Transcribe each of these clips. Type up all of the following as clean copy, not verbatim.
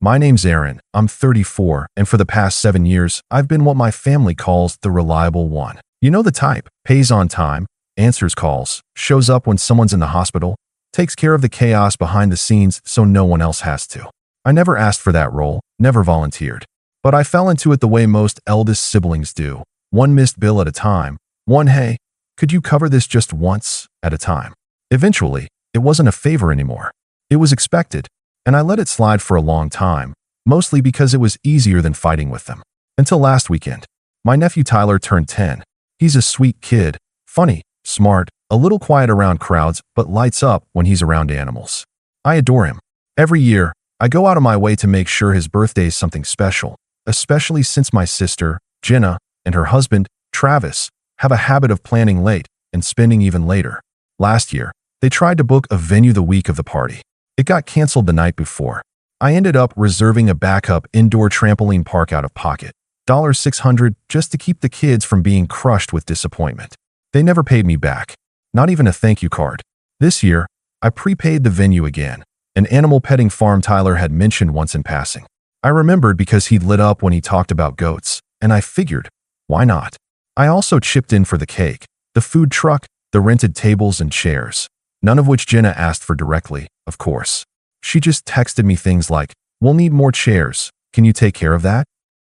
My name's Aaron, I'm 34, and for the past 7 years, I've been what my family calls the reliable one. You know the type, pays on time, answers calls, shows up when someone's in the hospital, takes care of the chaos behind the scenes so no one else has to. I never asked for that role, never volunteered. But I fell into it the way most eldest siblings do, one missed bill at a time, one hey, could you cover this just once at a time. Eventually, it wasn't a favor anymore. It was expected, and I let it slide for a long time, mostly because it was easier than fighting with them. Until last weekend. My nephew Tyler turned 10. He's a sweet kid, funny, smart, a little quiet around crowds, but lights up when he's around animals. I adore him. Every year, I go out of my way to make sure his birthday is something special, especially since my sister, Jenna, and her husband, Travis, have a habit of planning late and spending even later. Last year, they tried to book a venue the week of the party. It got canceled the night before. I ended up reserving a backup indoor trampoline park out of pocket, $600 just to keep the kids from being crushed with disappointment. They never paid me back, not even a thank you card. This year, I prepaid the venue again, an animal petting farm Tyler had mentioned once in passing. I remembered because he'd lit up when he talked about goats, and I figured, why not? I also chipped in for the cake, the food truck, the rented tables and chairs, none of which Jenna asked for directly, of course. She just texted me things like, we'll need more chairs, can you take care of that?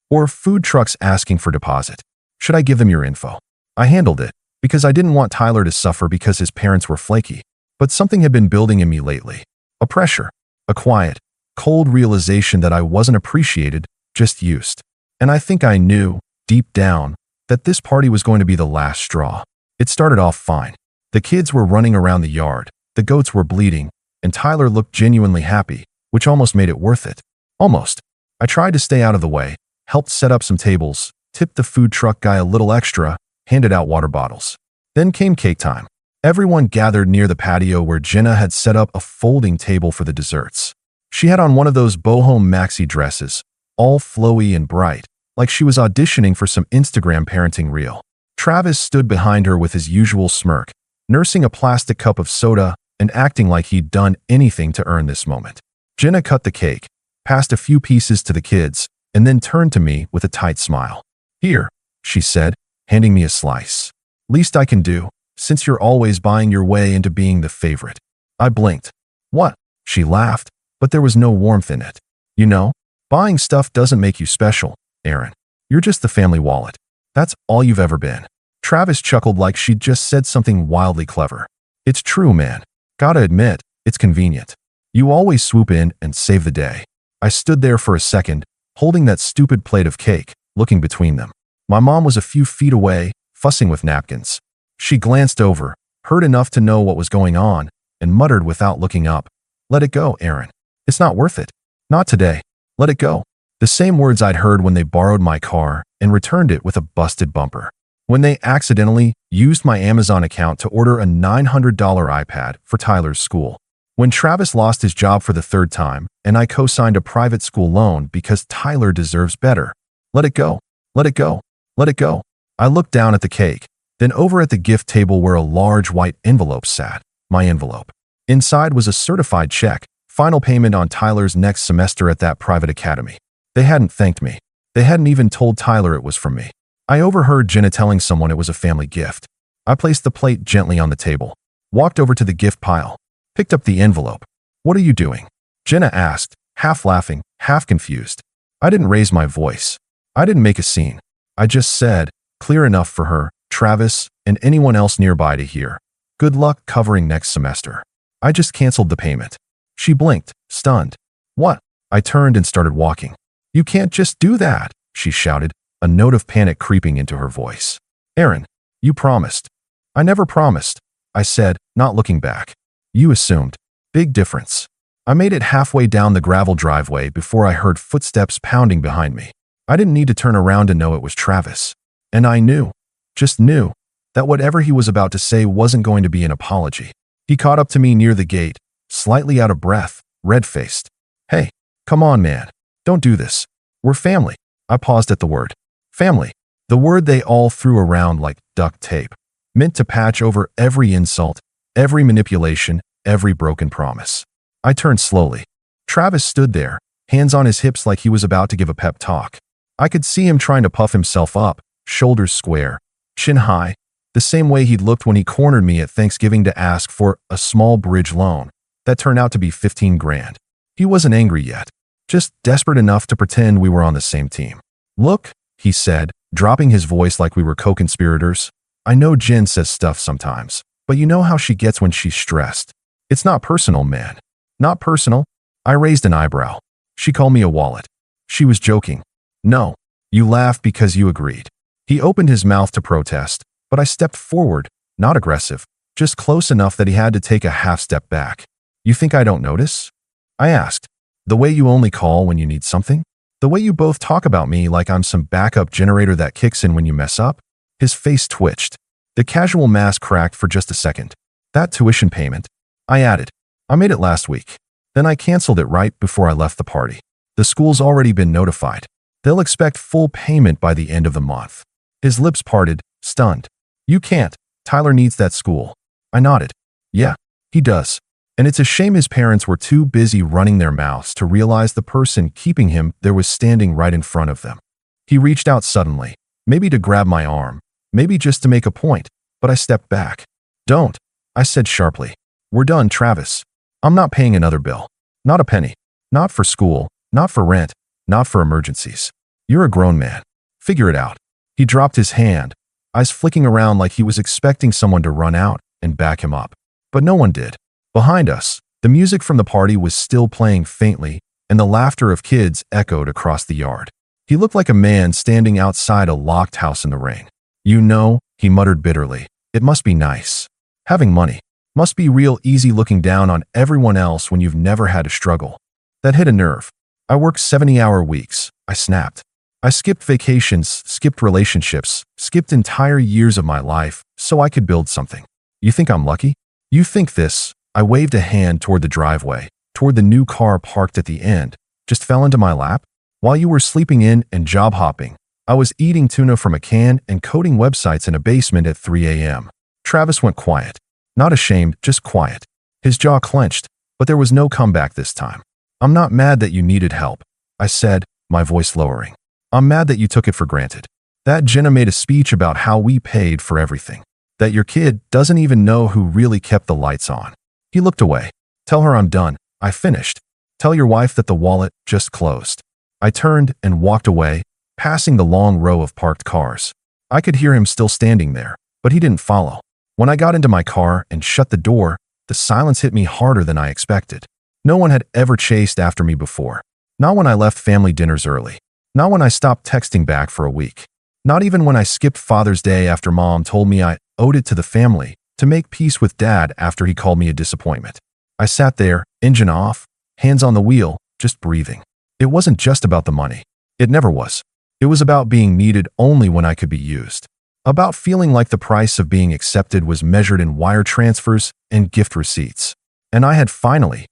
Or food trucks asking for deposit. Should I give them your info? I handled it, because I didn't want Tyler to suffer because his parents were flaky. But something had been building in me lately. A pressure, a quiet, cold realization that I wasn't appreciated, just used. And I think I knew, deep down, that this party was going to be the last straw. It started off fine. The kids were running around the yard, the goats were bleeding, and Tyler looked genuinely happy, which almost made it worth it. Almost. I tried to stay out of the way, helped set up some tables, tipped the food truck guy a little extra, handed out water bottles. Then came cake time. Everyone gathered near the patio where Jenna had set up a folding table for the desserts. She had on one of those boho maxi dresses, all flowy and bright, like she was auditioning for some Instagram parenting reel. Travis stood behind her with his usual smirk, nursing a plastic cup of soda and acting like he'd done anything to earn this moment. Jenna cut the cake, passed a few pieces to the kids, and then turned to me with a tight smile. Here, she said, handing me a slice. Least I can do, since you're always buying your way into being the favorite. I blinked. What? She laughed, but there was no warmth in it. You know, buying stuff doesn't make you special, Aaron. You're just the family wallet. That's all you've ever been. Travis chuckled like she'd just said something wildly clever. It's true, man. Gotta admit, it's convenient. You always swoop in and save the day. I stood there for a second, holding that stupid plate of cake, looking between them. My mom was a few feet away, fussing with napkins. She glanced over, heard enough to know what was going on, and muttered without looking up, "Let it go, Aaron. It's not worth it. Not today. Let it go." The same words I'd heard when they borrowed my car and returned it with a busted bumper. When they accidentally used my Amazon account to order a $900 iPad for Tyler's school. When Travis lost his job for the third time, and I co-signed a private school loan because Tyler deserves better. Let it go. Let it go. Let it go. I looked down at the cake, then over at the gift table where a large white envelope sat, my envelope. Inside was a certified check, final payment on Tyler's next semester at that private academy. They hadn't thanked me. They hadn't even told Tyler it was from me. I overheard Jenna telling someone it was a family gift. I placed the plate gently on the table, walked over to the gift pile, picked up the envelope. "What are you doing?" Jenna asked, half laughing, half confused. I didn't raise my voice. I didn't make a scene. I just said, clear enough for her, Travis, and anyone else nearby to hear, "Good luck covering next semester." I just canceled the payment. She blinked, stunned. "What?" I turned and started walking. "You can't just do that," she shouted, a note of panic creeping into her voice. "Aaron, you promised." "I never promised," I said, not looking back. "You assumed." Big difference. I made it halfway down the gravel driveway before I heard footsteps pounding behind me. I didn't need to turn around to know it was Travis. And I knew, just knew, that whatever he was about to say wasn't going to be an apology. He caught up to me near the gate, slightly out of breath, red-faced. "Hey, come on, man. Don't do this. We're family." I paused at the word. Family. The word they all threw around like duct tape, meant to patch over every insult, every manipulation, every broken promise. I turned slowly. Travis stood there, hands on his hips like he was about to give a pep talk. I could see him trying to puff himself up, shoulders square, chin high, the same way he'd looked when he cornered me at Thanksgiving to ask for a small bridge loan that turned out to be 15 grand. He wasn't angry yet, just desperate enough to pretend we were on the same team. "Look," he said, dropping his voice like we were co-conspirators. "I know Jen says stuff sometimes, but you know how she gets when she's stressed. It's not personal, man. Not personal." I raised an eyebrow. "She called me a wallet." She was joking. "No, you laughed because you agreed." He opened his mouth to protest, but I stepped forward, not aggressive, just close enough that he had to take a half step back. "You think I don't notice?" I asked. "The way you only call when you need something? The way you both talk about me like I'm some backup generator that kicks in when you mess up?" His face twitched. The casual mask cracked for just a second. "That tuition payment," I added. "I made it last week. Then I canceled it right before I left the party. The school's already been notified. They'll expect full payment by the end of the month." His lips parted, stunned. "You can't. Tyler needs that school." I nodded. "Yeah, he does. And it's a shame his parents were too busy running their mouths to realize the person keeping him there was standing right in front of them." He reached out suddenly, maybe to grab my arm, maybe just to make a point, but I stepped back. "Don't," I said sharply. "We're done, Travis. I'm not paying another bill. Not a penny. Not for school, not for rent, not for emergencies. You're a grown man. Figure it out." He dropped his hand, eyes flicking around like he was expecting someone to run out and back him up. But no one did. Behind us, the music from the party was still playing faintly, and the laughter of kids echoed across the yard. He looked like a man standing outside a locked house in the rain. "You know," he muttered bitterly, "it must be nice. Having money. Must be real easy looking down on everyone else when you've never had to struggle." That hit a nerve. "I work 70-hour weeks," I snapped. "I skipped vacations, skipped relationships, skipped entire years of my life so I could build something. You think I'm lucky? You think this," I waved a hand toward the driveway, toward the new car parked at the end, "just fell into my lap? While you were sleeping in and job hopping, I was eating tuna from a can and coding websites in a basement at 3 a.m. Travis went quiet. Not ashamed, just quiet. His jaw clenched, but there was no comeback this time. "I'm not mad that you needed help," I said, my voice lowering. "I'm mad that you took it for granted. That Jenna made a speech about how we paid for everything. That your kid doesn't even know who really kept the lights on." He looked away. "Tell her I'm done," I finished. "Tell your wife that the wallet just closed." I turned and walked away, passing the long row of parked cars. I could hear him still standing there, but he didn't follow. When I got into my car and shut the door, the silence hit me harder than I expected. No one had ever chased after me before. Not when I left family dinners early. Not when I stopped texting back for a week. Not even when I skipped Father's Day after Mom told me I owed it to the family to make peace with Dad after he called me a disappointment. I sat there, engine off, hands on the wheel, just breathing. It wasn't just about the money. It never was. It was about being needed only when I could be used. About feeling like the price of being accepted was measured in wire transfers and gift receipts. And I had finally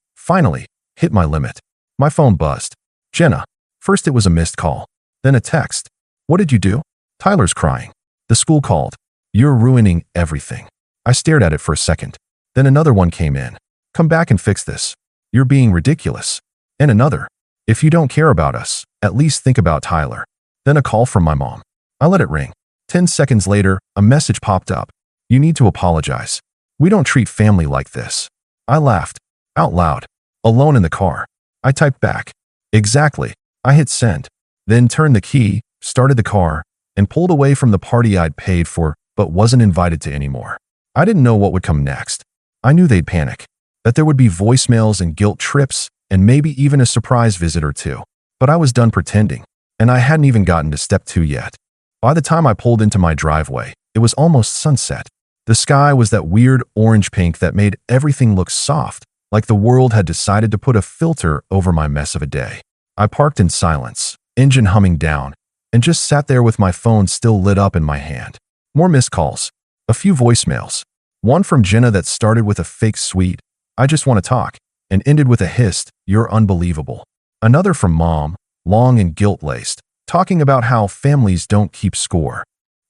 hit my limit. My phone buzzed. "Jenna." First it was a missed call, then a text. "What did you do?" "Tyler's crying. The school called. You're ruining everything." I stared at it for a second. Then another one came in. "Come back and fix this. You're being ridiculous." And another. "If you don't care about us, at least think about Tyler." Then a call from my mom. I let it ring. 10 seconds later, a message popped up. "You need to apologize. We don't treat family like this." I laughed. Out loud. Alone in the car. I typed back. "Exactly." I hit send. Then turned the key, started the car, and pulled away from the party I'd paid for but wasn't invited to anymore. I didn't know what would come next. I knew they'd panic. That there would be voicemails and guilt trips and maybe even a surprise visit or two. But I was done pretending. And I hadn't even gotten to step 2 yet. By the time I pulled into my driveway, it was almost sunset. The sky was that weird orange pink that made everything look soft, like the world had decided to put a filter over my mess of a day. I parked in silence, engine humming down, and just sat there with my phone still lit up in my hand. More missed calls. A few voicemails. One from Jenna that started with a fake sweet, "I just want to talk," and ended with a hissed, "You're unbelievable." Another from Mom, long and guilt-laced, talking about how families don't keep score.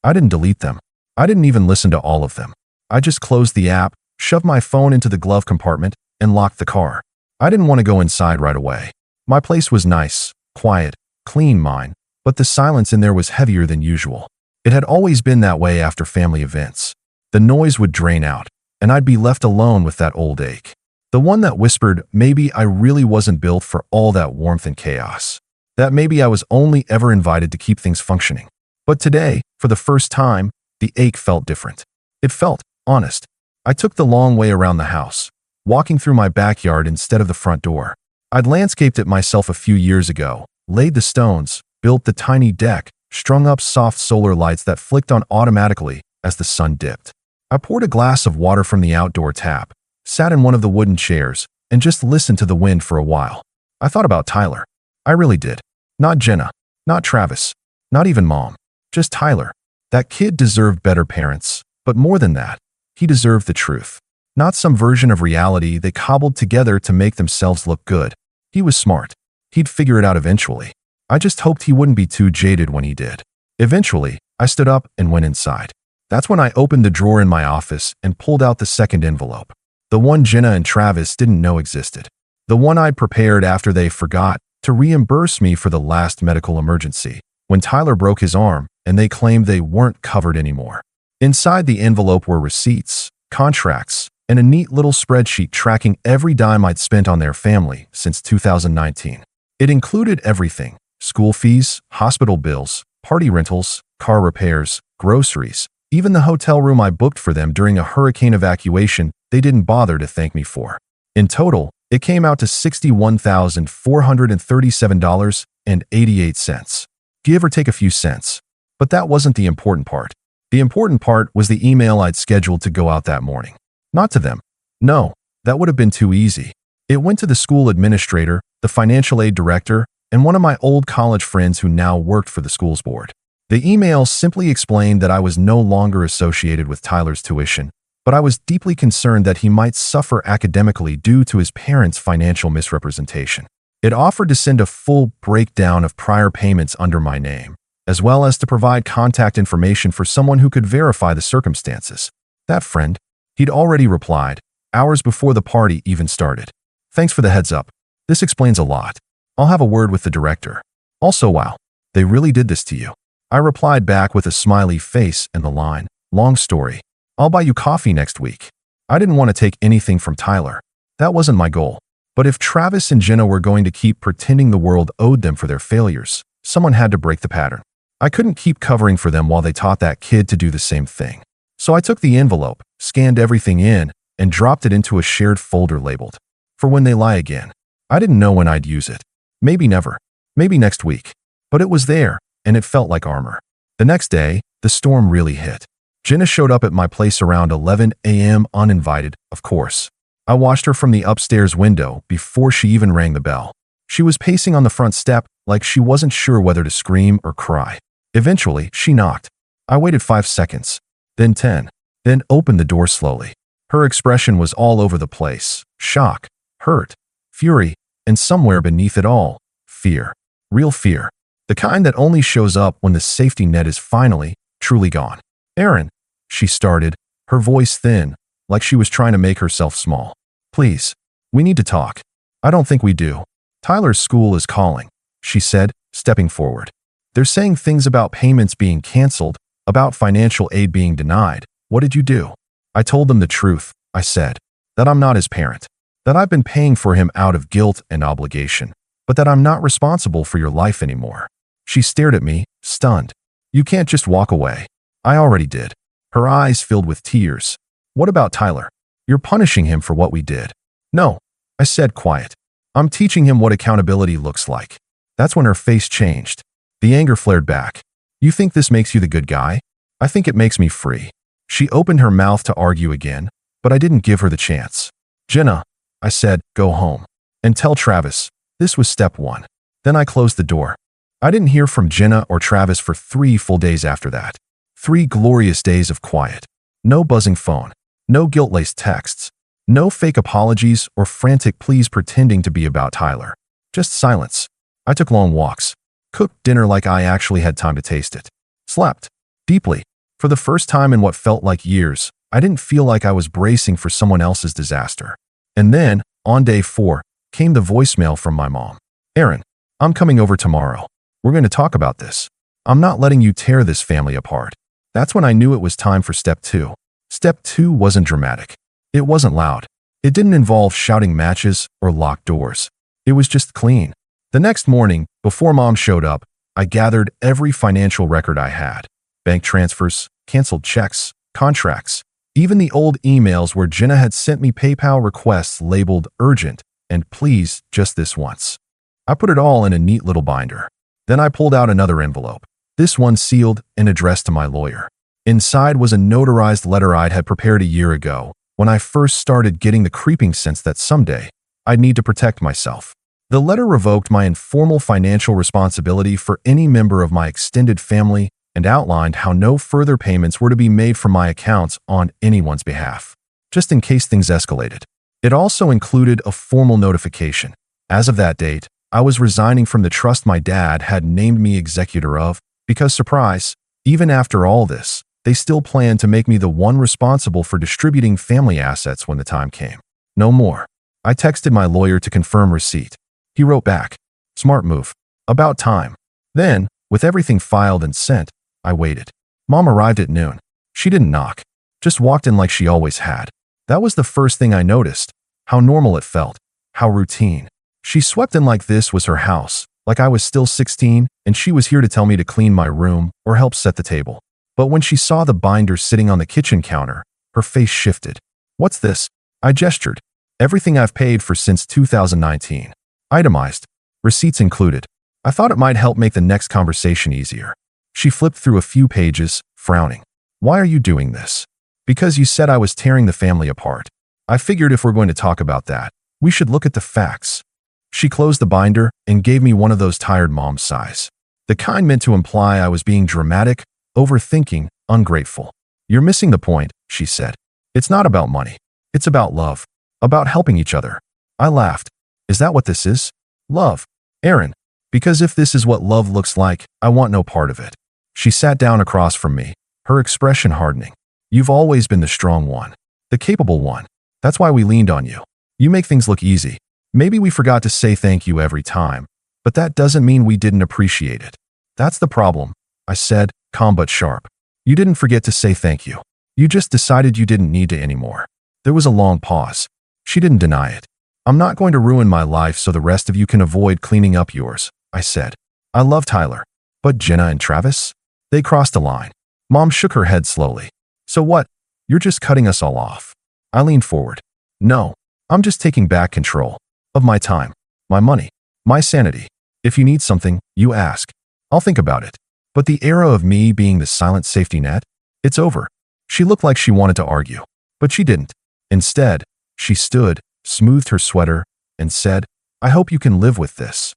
I didn't delete them. I didn't even listen to all of them. I just closed the app, shoved my phone into the glove compartment, and locked the car. I didn't want to go inside right away. My place was nice, quiet, clean mine, but the silence in there was heavier than usual. It had always been that way after family events. The noise would drain out, and I'd be left alone with that old ache. The one that whispered maybe I really wasn't built for all that warmth and chaos. That maybe I was only ever invited to keep things functioning. But today, for the first time, the ache felt different. It felt honest. I took the long way around the house, walking through my backyard instead of the front door. I'd landscaped it myself a few years ago, laid the stones, built the tiny deck, strung up soft solar lights that flicked on automatically as the sun dipped. I poured a glass of water from the outdoor tap, sat in one of the wooden chairs, and just listened to the wind for a while. I thought about Tyler. I really did. Not Jenna, not Travis, not even Mom. Just Tyler. That kid deserved better parents, but more than that, he deserved the truth. Not some version of reality they cobbled together to make themselves look good. He was smart. He'd figure it out eventually. I just hoped he wouldn't be too jaded when he did. Eventually, I stood up and went inside. That's when I opened the drawer in my office and pulled out the second envelope. The one Jenna and Travis didn't know existed. The one I'd prepared after they forgot to reimburse me for the last medical emergency, when Tyler broke his arm and they claimed they weren't covered anymore. Inside the envelope were receipts, contracts, and a neat little spreadsheet tracking every dime I'd spent on their family since 2019. It included everything: school fees, hospital bills, party rentals, car repairs, groceries, even the hotel room I booked for them during a hurricane evacuation they didn't bother to thank me for. In total, it came out to $61,437.88, give or take a few cents. But that wasn't the important part. The important part was the email I'd scheduled to go out that morning. Not to them. No, that would have been too easy. It went to the school administrator, the financial aid director, and one of my old college friends who now worked for the school's board. The email simply explained that I was no longer associated with Tyler's tuition, but I was deeply concerned that he might suffer academically due to his parents' financial misrepresentation. It offered to send a full breakdown of prior payments under my name, as well as to provide contact information for someone who could verify the circumstances. That friend, he'd already replied, hours before the party even started. Thanks for the heads up. This explains a lot. I'll have a word with the director. Also, wow, they really did this to you. I replied back with a smiley face and the line, long story. I'll buy you coffee next week. I didn't want to take anything from Tyler. That wasn't my goal. But if Travis and Jenna were going to keep pretending the world owed them for their failures, someone had to break the pattern. I couldn't keep covering for them while they taught that kid to do the same thing. So I took the envelope, scanned everything in, and dropped it into a shared folder labeled, "For when they lie again." I didn't know when I'd use it. Maybe never. Maybe next week. But it was there, and it felt like armor. The next day, the storm really hit. Jenna showed up at my place around 11 a.m. uninvited, of course. I watched her from the upstairs window before she even rang the bell. She was pacing on the front step like she wasn't sure whether to scream or cry. Eventually, she knocked. I waited 5 seconds, then 10, then opened the door slowly. Her expression was all over the place: shock, hurt, fury, and somewhere beneath it all, fear. Real fear. The kind that only shows up when the safety net is finally, truly gone. "Aaron," she started, her voice thin, like she was trying to make herself small. "Please, we need to talk." "I don't think we do. Tyler's school is calling," she said, stepping forward. "They're saying things about payments being canceled, about financial aid being denied. What did you do?" I told them the truth, I said. That I'm not his parent. That I've been paying for him out of guilt and obligation, but that I'm not responsible for your life anymore. She stared at me, stunned. "You can't just walk away." I already did. Her eyes filled with tears. "What about Tyler? You're punishing him for what we did." "No," I said, quiet. "I'm teaching him what accountability looks like." That's when her face changed. The anger flared back. "You think this makes you the good guy? I think it makes me free." She opened her mouth to argue again, but I didn't give her the chance. "Jenna," I said, "go home. And tell Travis." This was step one. Then I closed the door. I didn't hear from Jenna or Travis for 3 full days after that. 3 glorious days of quiet. No buzzing phone. No guilt-laced texts. No fake apologies or frantic pleas pretending to be about Tyler. Just silence. I took long walks. Cooked dinner like I actually had time to taste it. Slept. Deeply. For the first time in what felt like years, I didn't feel like I was bracing for someone else's disaster. And then, on day 4, came the voicemail from my mom. Aaron, I'm coming over tomorrow. We're going to talk about this. I'm not letting you tear this family apart. That's when I knew it was time for step 2. Step 2 wasn't dramatic. It wasn't loud. It didn't involve shouting matches or locked doors. It was just clean. The next morning, before Mom showed up, I gathered every financial record I had. Bank transfers, canceled checks, contracts, even the old emails where Jenna had sent me PayPal requests labeled urgent and please just this once. I put it all in a neat little binder. Then I pulled out another envelope, this one sealed and addressed to my lawyer. Inside was a notarized letter I'd had prepared a year ago when I first started getting the creeping sense that someday I'd need to protect myself. The letter revoked my informal financial responsibility for any member of my extended family and outlined how no further payments were to be made from my accounts on anyone's behalf, just in case things escalated. It also included a formal notification. As of that date, I was resigning from the trust my dad had named me executor of because, surprise, even after all this, they still planned to make me the one responsible for distributing family assets when the time came. No more. I texted my lawyer to confirm receipt. He wrote back, "Smart move. About time." Then, with everything filed and sent, I waited. Mom arrived at noon. She didn't knock, just walked in like she always had. That was the first thing I noticed. How normal it felt. How routine. She swept in like this was her house, like I was still 16 and she was here to tell me to clean my room or help set the table. But when she saw the binder sitting on the kitchen counter, her face shifted. "What's this?" I gestured. "Everything I've paid for since 2019. Itemized. Receipts included." I thought it might help make the next conversation easier. She flipped through a few pages, frowning. "Why are you doing this?" "Because you said I was tearing the family apart. I figured if we're going to talk about that, we should look at the facts." She closed the binder and gave me one of those tired mom sighs. The kind meant to imply I was being dramatic, overthinking, ungrateful. "You're missing the point," she said. "It's not about money. It's about love. About helping each other." I laughed. "Is that what this is? Love? Aaron? Because if this is what love looks like, I want no part of it." She sat down across from me, her expression hardening. "You've always been the strong one, the capable one. That's why we leaned on you. You make things look easy. Maybe we forgot to say thank you every time, but that doesn't mean we didn't appreciate it." "That's the problem," I said, calm but sharp. "You didn't forget to say thank you. You just decided you didn't need to anymore." There was a long pause. She didn't deny it. "I'm not going to ruin my life so the rest of you can avoid cleaning up yours," I said. "I love Tyler. But Jenna and Travis? They crossed a line." Mom shook her head slowly. "So what? You're just cutting us all off." I leaned forward. "No, I'm just taking back control. Of my time, my money, my sanity. If you need something, you ask. I'll think about it. But the era of me being the silent safety net? It's over." She looked like she wanted to argue, but she didn't. Instead, she stood, smoothed her sweater, and said, "I hope you can live with this."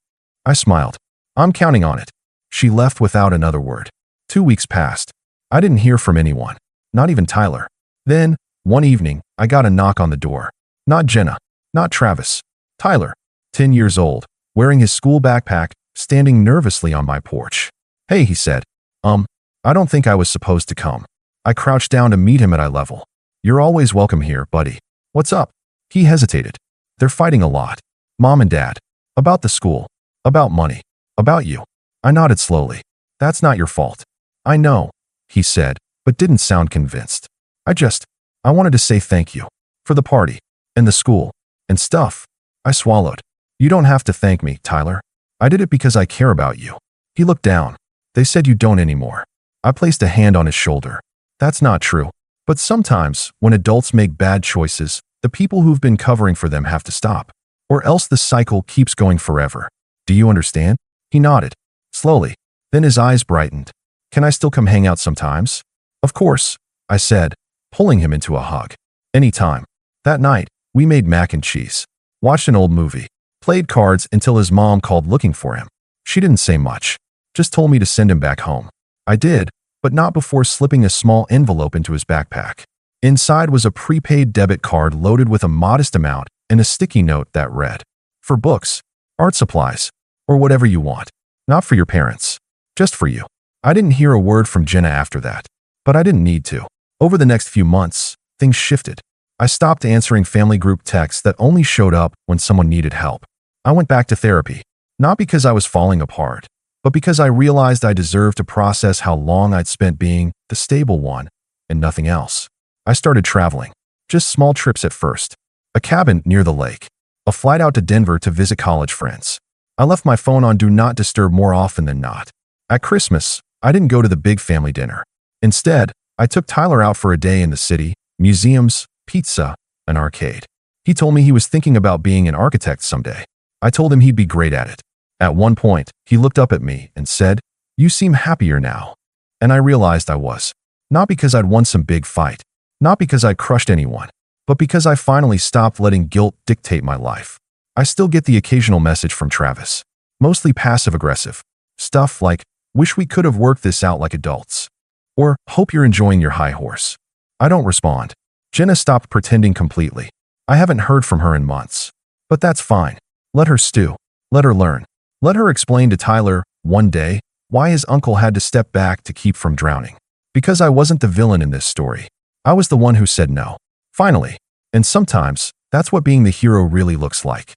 I smiled. "I'm counting on it." She left without another word. 2 weeks passed. I didn't hear from anyone, not even Tyler. Then, one evening, I got a knock on the door. Not Jenna, not Travis. Tyler, 10 years old, wearing his school backpack, standing nervously on my porch. "Hey," he said. I don't think I was supposed to come." I crouched down to meet him at eye level. "You're always welcome here, buddy. What's up?" He hesitated. "They're fighting a lot. Mom and Dad. About the school. About money. About you." I nodded slowly. "That's not your fault." "I know," he said, but didn't sound convinced. I wanted to say thank you. For the party. And the school. And stuff." I swallowed. "You don't have to thank me, Tyler. I did it because I care about you." He looked down. "They said you don't anymore." I placed a hand on his shoulder. "That's not true. But sometimes, when adults make bad choices, the people who've been covering for them have to stop. Or else the cycle keeps going forever. Do you understand?" He nodded. Slowly. Then his eyes brightened. "Can I still come hang out sometimes?" "Of course," I said, pulling him into a hug. "Anytime." That night, we made mac and cheese, watched an old movie, played cards until his mom called looking for him. She didn't say much, just told me to send him back home. I did, but not before slipping a small envelope into his backpack. Inside was a prepaid debit card loaded with a modest amount and a sticky note that read, "For books, art supplies, or whatever you want. Not for your parents. Just for you." I didn't hear a word from Jenna after that, but I didn't need to. Over the next few months, things shifted. I stopped answering family group texts that only showed up when someone needed help. I went back to therapy. Not because I was falling apart, but because I realized I deserved to process how long I'd spent being the stable one and nothing else. I started traveling. Just small trips at first. A cabin near the lake. A flight out to Denver to visit college friends. I left my phone on Do Not Disturb more often than not. At Christmas, I didn't go to the big family dinner. Instead, I took Tyler out for a day in the city, museums, pizza, an arcade. He told me he was thinking about being an architect someday. I told him he'd be great at it. At one point, he looked up at me and said, "You seem happier now." And I realized I was. Not because I'd won some big fight. Not because I'd crushed anyone. But because I finally stopped letting guilt dictate my life. I still get the occasional message from Travis. Mostly passive-aggressive. Stuff like, "Wish we could have worked this out like adults." Or, "Hope you're enjoying your high horse." I don't respond. Jenna stopped pretending completely. I haven't heard from her in months. But that's fine. Let her stew. Let her learn. Let her explain to Tyler, one day, why his uncle had to step back to keep from drowning. Because I wasn't the villain in this story. I was the one who said no. Finally. And sometimes, that's what being the hero really looks like.